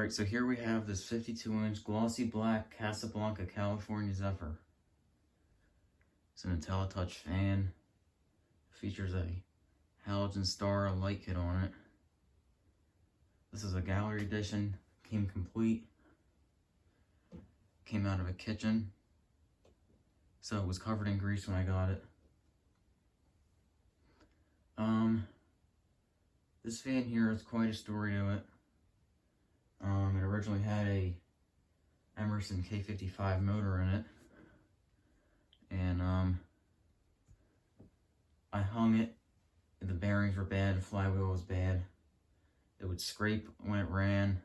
Alright, so here we have this 52-inch glossy black Casablanca California Zephyr. It's an IntelliTouch fan. Features a halogen star light kit on it. This is a gallery edition. Came complete. Came out of a kitchen. So it was covered in grease when I got it. This fan here is quite a story to it. It originally had a Emerson K55 motor in it, and I hung it. The bearings were bad, the flywheel was bad. It would scrape when it ran.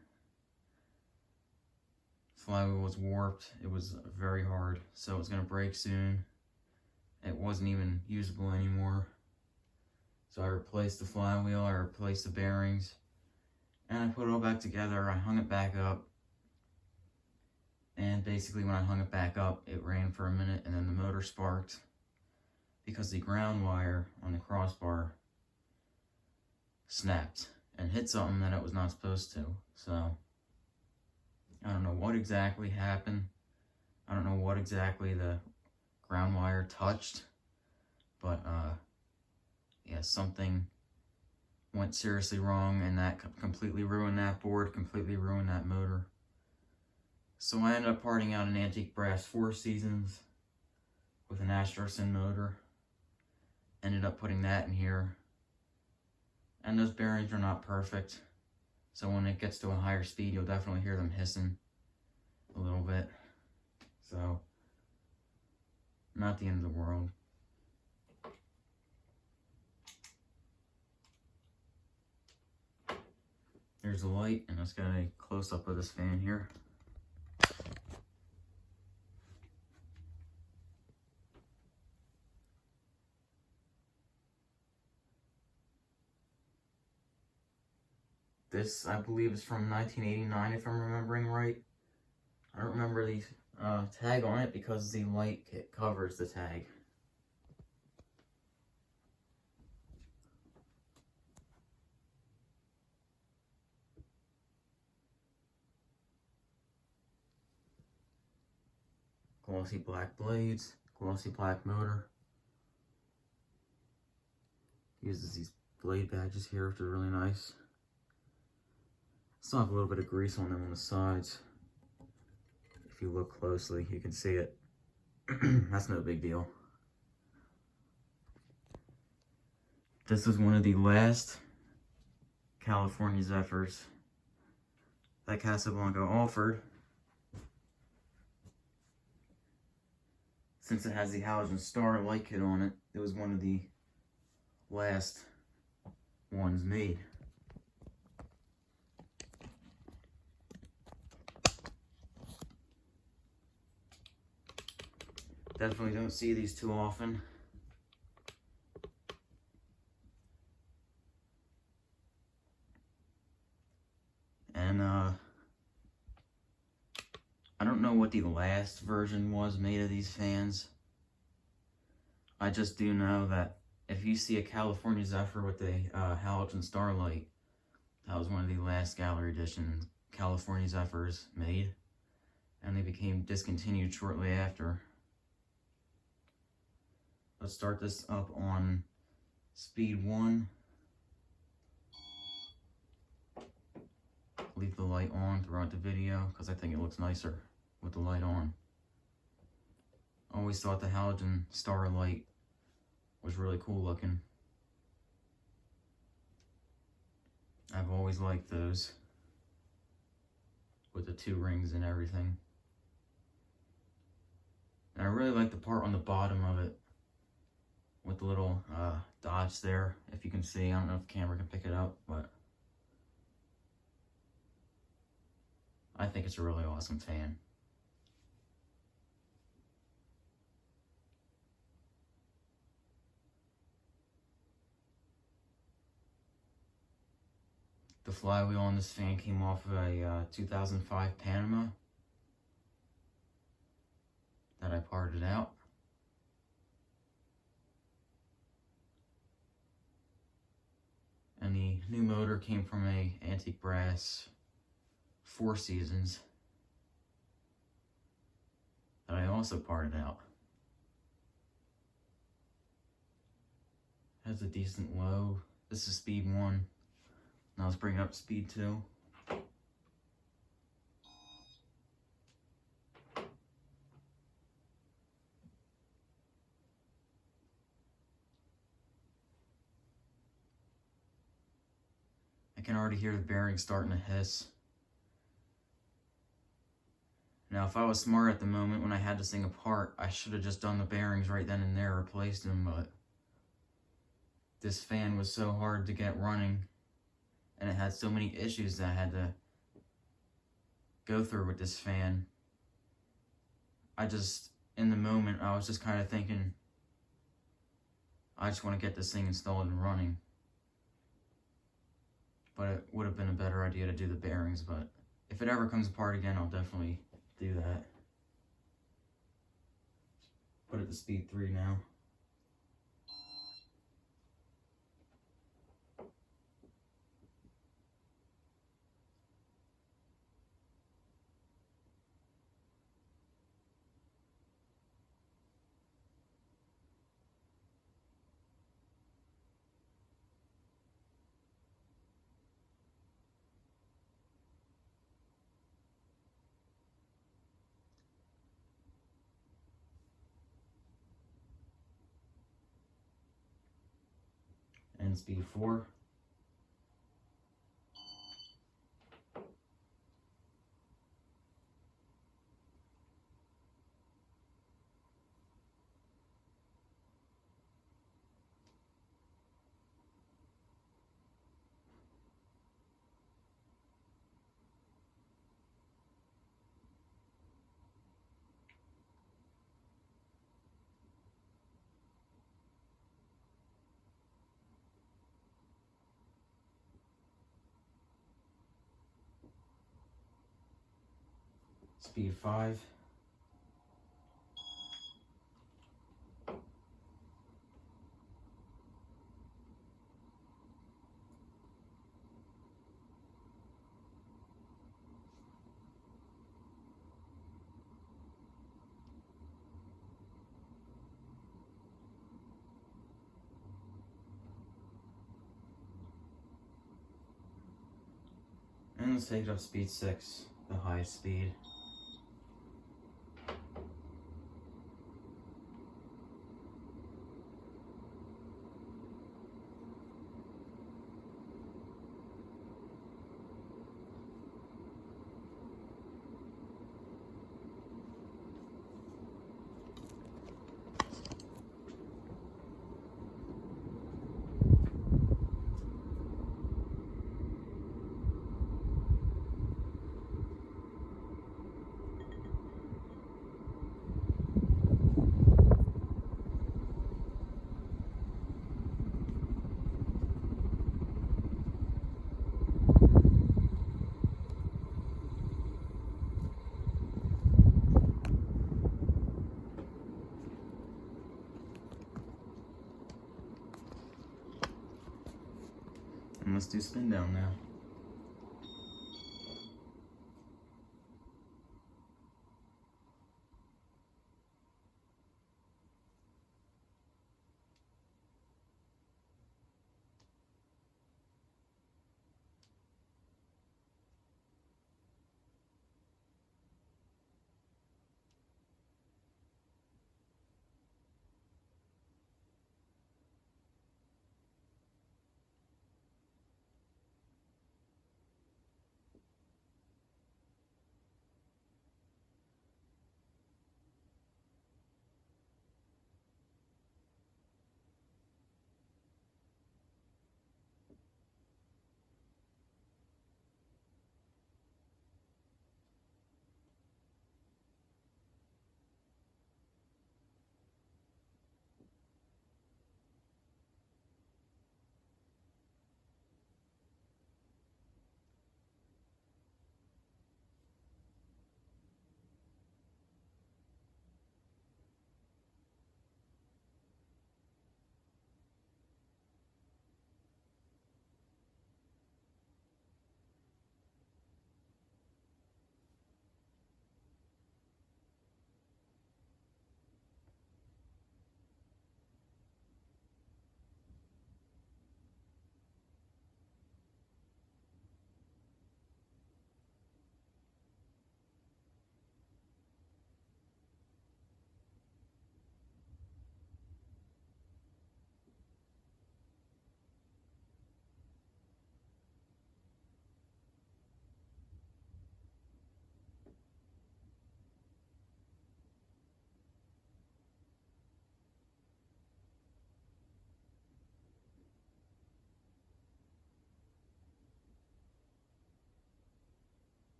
Flywheel was warped. It was very hard, so it was going to break soon. It wasn't even usable anymore. So I replaced the flywheel, I replaced the bearings, and I put it all back together. I hung it back up, and basically when I hung it back up, it ran for a minute, and then the motor sparked because the ground wire on the crossbar snapped and hit something that it was not supposed to. So I don't know what exactly happened. I don't know what exactly the ground wire touched, but yeah, something went seriously wrong, and that completely ruined that board, completely ruined that motor. So I ended up parting out an antique brass 4 Seasons with an Astrosin motor. Ended up putting that in here. And those bearings are not perfect, so when it gets to a higher speed, you'll definitely hear them hissing a little bit. So, not the end of the world. There's a light, and let's get a close-up of this fan here. This, I believe, is from 1989, if I'm remembering right. I don't remember the tag on it because the light kit covers the tag. Glossy black blades, glossy black motor. Uses these blade badges here, which are really nice. Still have a little bit of grease on them on the sides. If you look closely, you can see it. That's no big deal. This is one of the last California Zephyrs that Casablanca offered. Since it has the halogen star light kit on it, it was one of the last ones made. Definitely don't see these too often. And I don't know what the last version was made of these fans. I just do know that if you see a California Zephyr with a halogen starlight, that was one of the last gallery edition California Zephyrs made, and they became discontinued shortly after. Let's start this up on speed 1. Leave the light on throughout the video because I think it looks nicer with the light on. Always thought the halogen star light was really cool looking. I've always liked those with the 2 rings and everything. And I really like the part on the bottom of it with the little dots there, if you can see. I don't know if the camera can pick it up, but I think it's a really awesome fan. The flywheel on this fan came off of a 2005 Panama that I parted out. And the new motor came from a antique brass Four Seasons that I also parted out. Has a decent low. This is speed 1. Now let's bring it up to speed 2. I can already hear the bearings starting to hiss. Now, if I was smart at the moment when I had this thing apart, I should have just done the bearings right then and there, replaced them, but this fan was so hard to get running, and it had so many issues that I had to go through with this fan. In the moment, I was just kind of thinking, I just want to get this thing installed and running. But it would have been a better idea to do the bearings, but if it ever comes apart again, I'll definitely do that. Put it to speed 3 now. And speed 4. Speed 5. And let's take it up to speed 6, the highest speed. And let's do spin down now.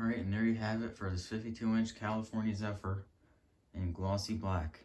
Alright, and there you have it for this 52-inch California Zephyr in glossy black.